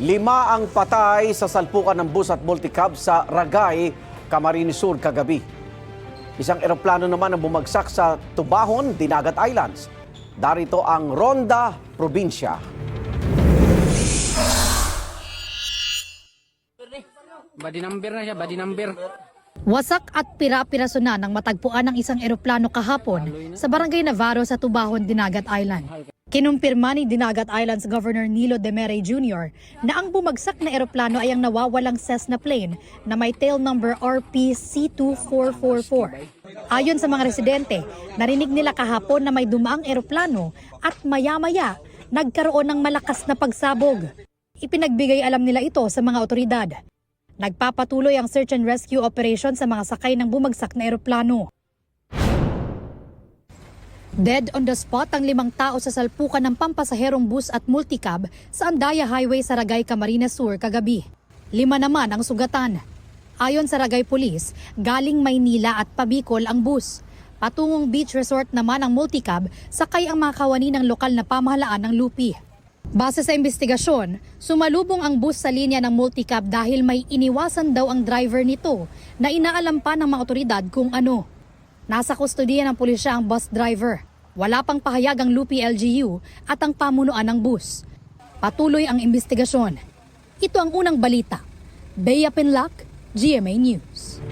5 ang patay sa salpukan ng bus at multicab sa Ragay, Camarines Sur kagabi. Isang eroplano naman ang bumagsak sa Tubahon, Dinagat Islands. Darito ang Ronda, probinsya. Body number na siya, body number. Wasak at pira-piraso na ng matagpuan ng isang eroplano kahapon sa Barangay Navarro sa Tubahon, Dinagat Island. Kinumpirma ni Dinagat Islands Governor Nilo Demere Jr. na ang bumagsak na eroplano ay ang nawawalang Cessna plane na may tail number RPC-2444. Ayon sa mga residente, narinig nila kahapon na may dumaang eroplano at maya-maya nagkaroon ng malakas na pagsabog. Ipinagbigay alam nila ito sa mga otoridad. Nagpapatuloy ang search and rescue operation sa mga sakay ng bumagsak na eroplano. Dead on the spot ang 5 tao sa salpukan ng pampasaherong bus at multicab sa Andaya Highway sa Ragay, Camarines Sur kagabi. 5 naman ang sugatan. Ayon sa Ragay Police, galing Maynila at Pabicol ang bus. Patungong beach resort naman ang multicab, sakay ang mga kawani ng lokal na pamahalaan ng Lupi. Base sa investigasyon, sumalubong ang bus sa linya ng multicab dahil may iniwasan daw ang driver nito na inaalam pa ng mga otoridad kung ano. Nasa kustodiya ng pulisya ang bus driver. Wala pang pahayag ang Lupi LGU at ang pamunuan ng bus. Patuloy ang investigasyon. Ito ang unang balita. Bea Pinlac, GMA News.